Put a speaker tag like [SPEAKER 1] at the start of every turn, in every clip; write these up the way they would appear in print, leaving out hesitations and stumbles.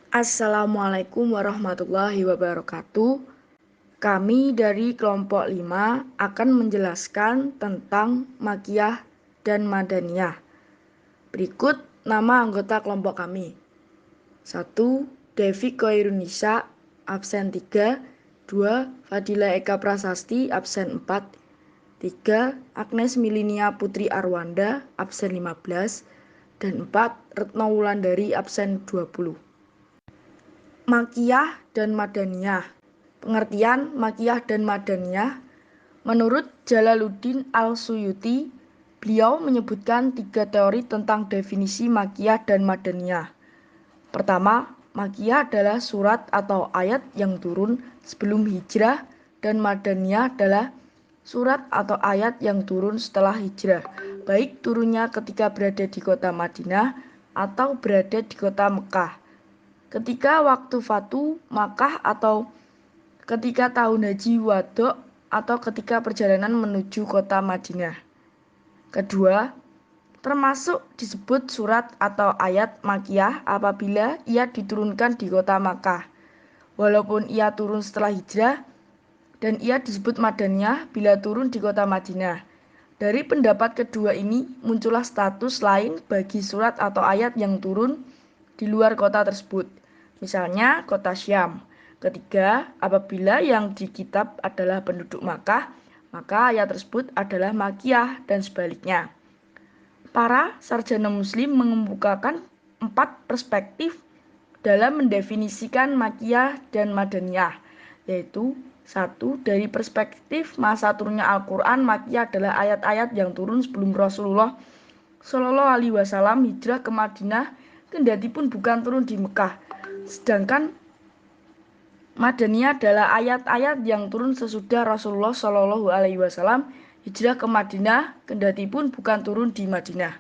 [SPEAKER 1] Assalamualaikum warahmatullahi wabarakatuh. Kami dari kelompok 5 akan menjelaskan tentang Makkiyah dan Madaniyah. Berikut nama anggota kelompok kami. 1. Devi Koirunisa, absen 3. 2. Fadila Eka Prasasti, absen 4. 3. Agnes Milinia Putri Arwanda, absen 15. Dan 4. Retno Wulandari, absen 20. Makkiyah dan Madaniyah. Pengertian Makkiyah dan Madaniyah. Menurut Jalaluddin Al-Suyuti, beliau menyebutkan 3 teori tentang definisi Makkiyah dan Madaniyah. Pertama, Makkiyah adalah surat atau ayat yang turun sebelum hijrah, dan Madaniyah adalah surat atau ayat yang turun setelah hijrah, baik turunnya ketika berada di kota Madinah atau berada di kota Mekah, ketika waktu Fatu Makkah, atau ketika tahun haji Wadok, atau ketika perjalanan menuju kota Madinah. Kedua, termasuk disebut surat atau ayat Makkiyah apabila ia diturunkan di kota Makkah, walaupun ia turun setelah hijrah, dan ia disebut Madaniyah bila turun di kota Madinah. Dari pendapat kedua ini muncullah status lain bagi surat atau ayat yang turun di luar kota tersebut, misalnya kota Syam. Ketiga, apabila yang di kitab adalah penduduk Makkah, maka ayat tersebut adalah Makkiyah dan sebaliknya. Para sarjana muslim mengemukakan 4 perspektif dalam mendefinisikan Makkiyah dan Madaniyah, yaitu 1. Dari perspektif masa turunnya Al-Quran, Makkiyah adalah ayat-ayat yang turun sebelum Rasulullah Shallallahu Alaihi Wasallam hijrah ke Madinah, kendati pun bukan turun di Mekah. Sedangkan Madaniyah adalah ayat-ayat yang turun sesudah Rasulullah Shallallahu Alaihi Wasallam hijrah ke Madinah, kendati pun bukan turun di Madinah.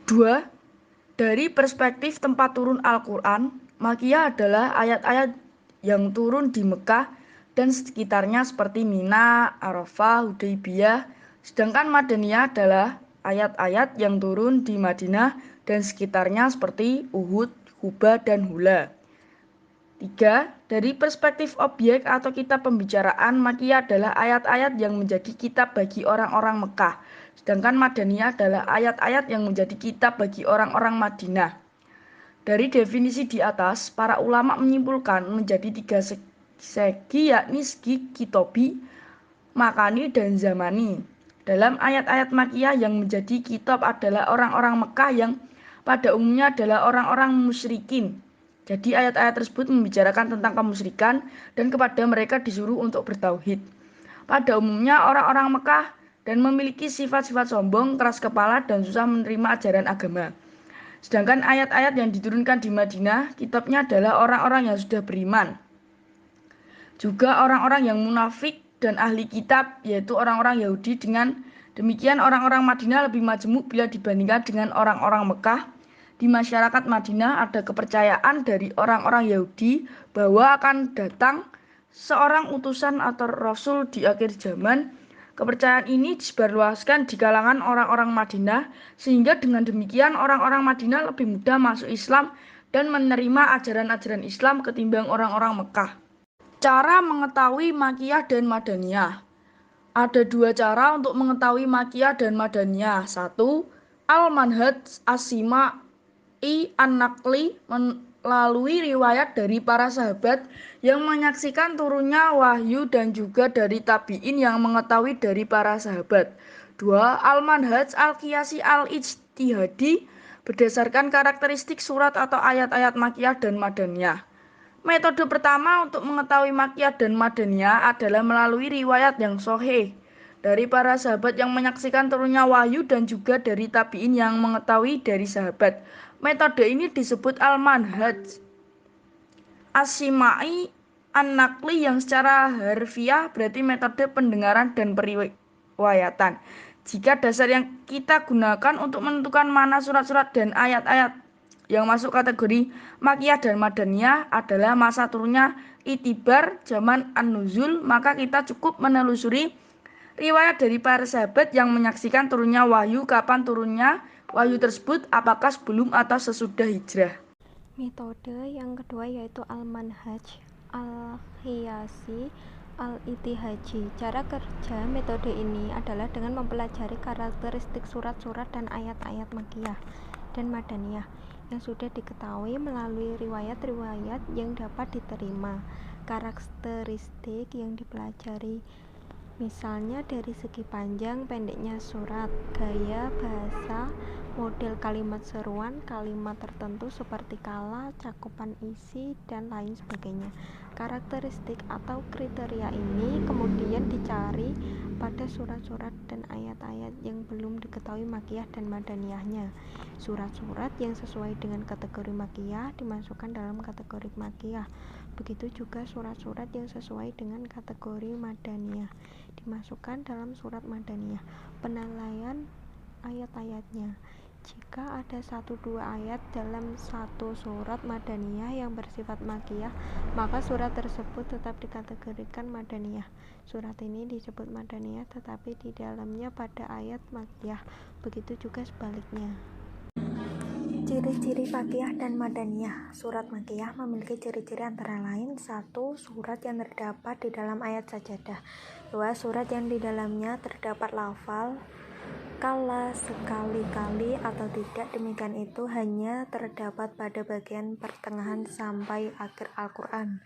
[SPEAKER 1] 2. Dari perspektif tempat turun Al-Quran, Makkiyah adalah ayat-ayat yang turun di Mekah dan sekitarnya seperti Mina, Arafah, Hudaybiyah. Sedangkan Madaniyah adalah ayat-ayat yang turun di Madinah dan sekitarnya seperti Uhud, Quba, dan Hula. 3. Dari perspektif objek atau kitab pembicaraan, Makkiyah adalah ayat-ayat yang menjadi kitab bagi orang-orang Mekah. Sedangkan Madaniyah adalah ayat-ayat yang menjadi kitab bagi orang-orang Madinah. Dari definisi di atas, para ulama menyimpulkan menjadi 3 segi, yakni segi kitobi, makani, dan zamani. Dalam ayat-ayat Makkiyah, yang menjadi kitab adalah orang-orang Mekah yang pada umumnya adalah orang-orang musyrikin. Jadi ayat-ayat tersebut membicarakan tentang kemusyrikan dan kepada mereka disuruh untuk bertauhid. Pada umumnya orang-orang Mekah dan memiliki sifat-sifat sombong, keras kepala, dan susah menerima ajaran agama. Sedangkan ayat-ayat yang diturunkan di Madinah, kitabnya adalah orang-orang yang sudah beriman. Juga orang-orang yang munafik dan ahli kitab, yaitu orang-orang Yahudi. Dengan demikian orang-orang Madinah lebih majemuk bila dibandingkan dengan orang-orang Mekah. Di masyarakat Madinah ada kepercayaan dari orang-orang Yahudi bahwa akan datang seorang utusan atau rasul di akhir zaman. Kepercayaan ini disebarluaskan di kalangan orang-orang Madinah, sehingga dengan demikian orang-orang Madinah lebih mudah masuk Islam dan menerima ajaran-ajaran Islam ketimbang orang-orang Mekah. Cara mengetahui Makkiyah dan Madaniyah. Ada 2 cara untuk mengetahui Makkiyah dan Madaniyah. 1. Al-Manhaj As-Sima'i An-Naqli, melalui riwayat dari para sahabat yang menyaksikan turunnya wahyu, dan juga dari tabi'in yang mengetahui dari para sahabat. 2. Al-Manhaj Al-Qiyasi Al-Ijtihadi, berdasarkan karakteristik surat atau ayat-ayat Makkiyah dan Madaniyah. Metode pertama untuk mengetahui Makkiyah dan Madaniyah adalah melalui riwayat yang sahih dari para sahabat yang menyaksikan turunnya wahyu, dan juga dari tabi'in yang mengetahui dari sahabat. Metode ini disebut Al-Manhaj As-Sima'i An-Naqli, yang secara harfiah berarti metode pendengaran dan periwayatan. Jika dasar yang kita gunakan untuk menentukan mana surat-surat dan ayat-ayat yang masuk kategori Makkiyah dan Madaniyah adalah masa turunnya itibar zaman An-Nuzul, maka kita cukup menelusuri riwayat dari para sahabat yang menyaksikan turunnya wahyu. Kapan turunnya wahyu tersebut? Apakah sebelum atau sesudah hijrah?
[SPEAKER 2] Metode yang kedua yaitu al-manhaj, al-qiyasi, al-itihaji. Cara kerja metode ini adalah dengan mempelajari karakteristik surat-surat dan ayat-ayat Makkiyah dan Madaniyah yang sudah diketahui melalui riwayat-riwayat yang dapat diterima. Karakteristik yang dipelajari misalnya dari segi panjang pendeknya surat, gaya bahasa, model kalimat seruan, kalimat tertentu seperti kala, cakupan isi, dan lain sebagainya. Karakteristik atau kriteria ini kemudian dicari pada surat-surat dan ayat-ayat yang belum diketahui Makkiyah dan Madaniyahnya. Surat-surat yang sesuai dengan kategori Makkiyah dimasukkan dalam kategori Makkiyah. Begitu juga surat-surat yang sesuai dengan kategori Madaniyah dimasukkan dalam surat Madaniyah. Penilaian ayat-ayatnya. Jika ada 1-2 ayat dalam satu surat Madaniyah yang bersifat Makkiyah, maka surat tersebut tetap dikategorikan Madaniyah. Surat ini disebut Madaniyah tetapi di dalamnya pada ayat Makkiyah. Begitu juga sebaliknya. Ciri-ciri Makkiyah dan Madaniyah. Surat Makkiyah memiliki ciri-ciri antara lain: 1. Surat yang terdapat di dalam ayat sajadah. 2. Surat yang di dalamnya terdapat lafal kala sekali-kali atau tidak, demikian itu hanya terdapat pada bagian pertengahan sampai akhir Al-Quran.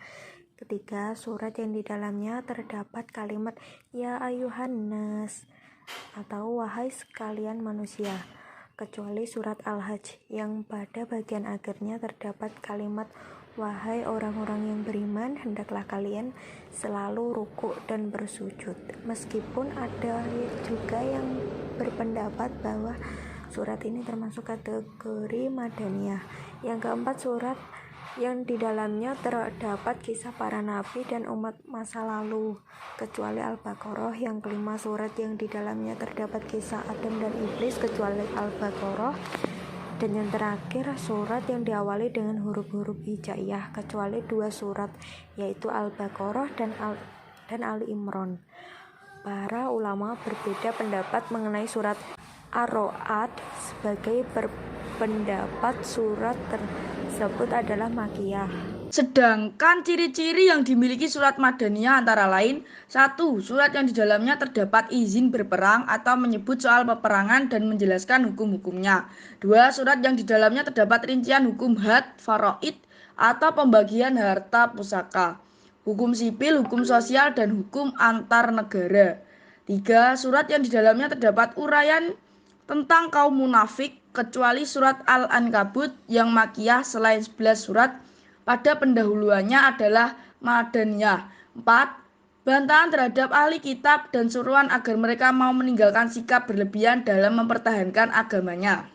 [SPEAKER 2] 3. Surat yang di dalamnya terdapat kalimat ya ayuhan nas atau wahai sekalian manusia, kecuali surat Al-Hajj yang pada bagian akhirnya terdapat kalimat wahai orang-orang yang beriman, hendaklah kalian selalu rukuk dan bersujud. Meskipun ada juga yang berpendapat bahwa surat ini termasuk kategori Madaniyah. Yang keempat, surat yang di dalamnya terdapat kisah para nabi dan umat masa lalu, kecuali Al-Baqarah. Yang kelima, surat yang di dalamnya terdapat kisah Adam dan Iblis, kecuali Al-Baqarah. Dan yang terakhir, surat yang diawali dengan huruf-huruf hijaiyah, kecuali 2 surat, yaitu Al-Baqarah dan Ali Imran. Para ulama berbeda pendapat mengenai surat Ar-Ra'd. Sebagai berpendapat surat tersebut adalah Makkiyah.
[SPEAKER 1] Sedangkan ciri-ciri yang dimiliki surat Madaniyah antara lain: 1. Surat yang di dalamnya terdapat izin berperang atau menyebut soal peperangan dan menjelaskan hukum-hukumnya. 2. Surat yang di dalamnya terdapat rincian hukum had, faraid, atau pembagian harta pusaka, hukum sipil, hukum sosial, dan hukum antar negara. 3. Surat yang di dalamnya terdapat uraian tentang kaum munafik, kecuali surat Al-Ankabut yang Makkiyah selain 11 surat pada pendahuluannya adalah Madaniyah. 4. Bantahan terhadap ahli kitab dan suruhan agar mereka mau meninggalkan sikap berlebihan dalam mempertahankan agamanya.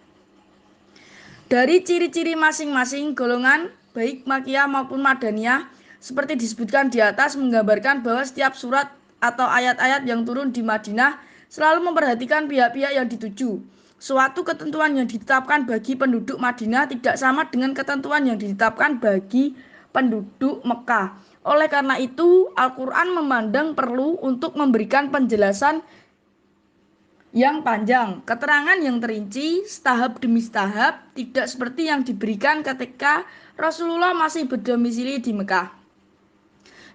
[SPEAKER 1] Dari ciri-ciri masing-masing golongan, baik Makkiyah maupun Madaniyah, seperti disebutkan di atas, menggambarkan bahwa setiap surat atau ayat-ayat yang turun di Madinah selalu memperhatikan pihak-pihak yang dituju. Suatu ketentuan yang ditetapkan bagi penduduk Madinah tidak sama dengan ketentuan yang ditetapkan bagi penduduk Mekah. Oleh karena itu, Al-Quran memandang perlu untuk memberikan penjelasan yang panjang, keterangan yang terinci, setahap demi setahap, tidak seperti yang diberikan ketika Rasulullah masih berdomisili di Mekah.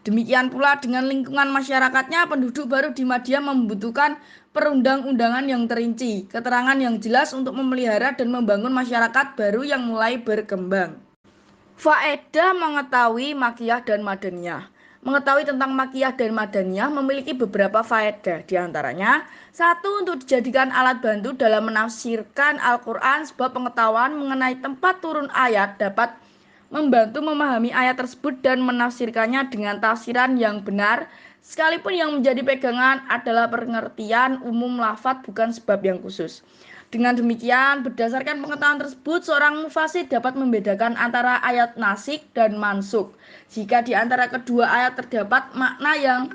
[SPEAKER 1] Demikian pula dengan lingkungan masyarakatnya, penduduk baru di Madinah membutuhkan perundang-undangan yang terinci, keterangan yang jelas untuk memelihara dan membangun masyarakat baru yang mulai berkembang. Faedah mengetahui Makkiyah dan Madaniyah. Mengetahui tentang Makkiyah dan Madaniyah memiliki beberapa faedah. Di antaranya, 1. Untuk dijadikan alat bantu dalam menafsirkan Al-Quran, sebab pengetahuan mengenai tempat turun ayat dapat membantu memahami ayat tersebut dan menafsirkannya dengan tafsiran yang benar, sekalipun yang menjadi pegangan adalah pengertian umum lafadz, bukan sebab yang khusus. Dengan demikian, berdasarkan pengetahuan tersebut, seorang mufasir dapat membedakan antara ayat nasik dan mansuk. Jika di antara kedua ayat terdapat makna yang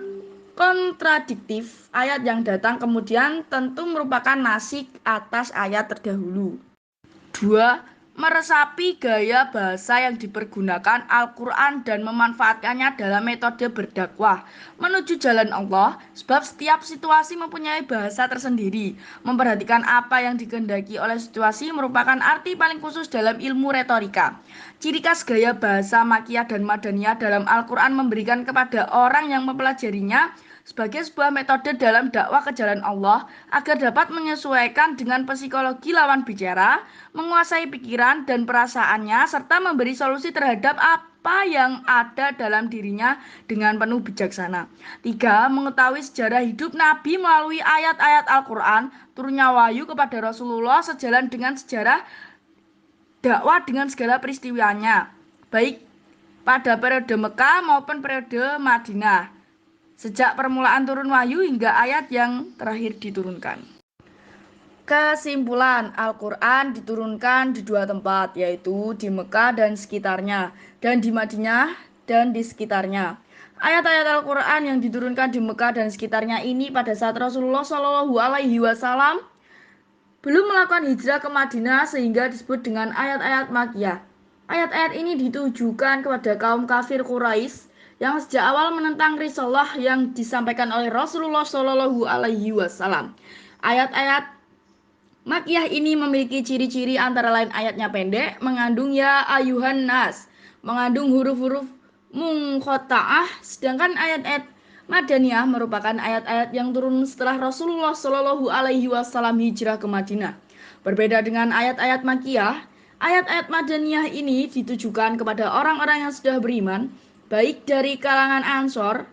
[SPEAKER 1] kontradiktif, ayat yang datang kemudian tentu merupakan nasik atas ayat terdahulu. 2. meresapi gaya bahasa yang dipergunakan Al-Quran dan memanfaatkannya dalam metode berdakwah menuju jalan Allah, sebab setiap situasi mempunyai bahasa tersendiri. Memperhatikan apa yang dikehendaki oleh situasi merupakan arti paling khusus dalam ilmu retorika. Ciri khas gaya bahasa Makkiyah dan Madaniyah dalam Al-Quran memberikan kepada orang yang mempelajarinya sebagai sebuah metode dalam dakwah ke jalan Allah agar dapat menyesuaikan dengan psikologi lawan bicara, menguasai pikiran dan perasaannya, serta memberi solusi terhadap apa yang ada dalam dirinya dengan penuh bijaksana. 3. Mengetahui sejarah hidup Nabi melalui ayat-ayat Al-Quran, turunnya wahyu kepada Rasulullah sejalan dengan sejarah dakwah dengan segala peristiwanya, baik pada periode Mekah maupun periode Madinah, sejak permulaan turun wahyu hingga ayat yang terakhir diturunkan. Kesimpulan, Al-Quran diturunkan di dua tempat, yaitu di Mekah dan sekitarnya, dan di Madinah dan di sekitarnya. Ayat-ayat Al-Quran yang diturunkan di Mekah dan sekitarnya ini pada saat Rasulullah SAW belum melakukan hijrah ke Madinah sehingga disebut dengan ayat-ayat Makkiyah. Ayat-ayat ini ditujukan kepada kaum kafir Quraisy yang sejak awal menentang risalah yang disampaikan oleh Rasulullah SAW. Ayat-ayat Makkiyah ini memiliki ciri-ciri antara lain ayatnya pendek, mengandung ya ayuhan nas, mengandung huruf-huruf munqata'ah, sedangkan ayat-ayat Madaniyah merupakan ayat-ayat yang turun setelah Rasulullah SAW hijrah ke Madinah. Berbeda dengan ayat-ayat Makkiyah, ayat-ayat Madaniyah ini ditujukan kepada orang-orang yang sudah beriman, baik dari kalangan Ansor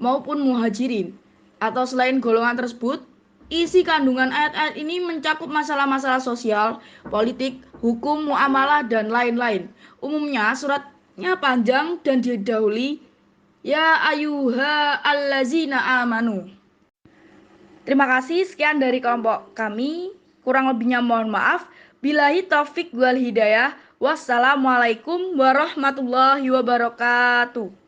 [SPEAKER 1] maupun Muhajirin, atau selain golongan tersebut. Isi kandungan ayat-ayat ini mencakup masalah-masalah sosial, politik, hukum, muamalah, dan lain-lain. Umumnya suratnya panjang dan didahului ya ayyuha allazina amanu. Terima kasih, sekian dari kelompok kami. Kurang lebihnya mohon maaf. Billahi taufik wal hidayah. Wassalamualaikum warahmatullahi wabarakatuh.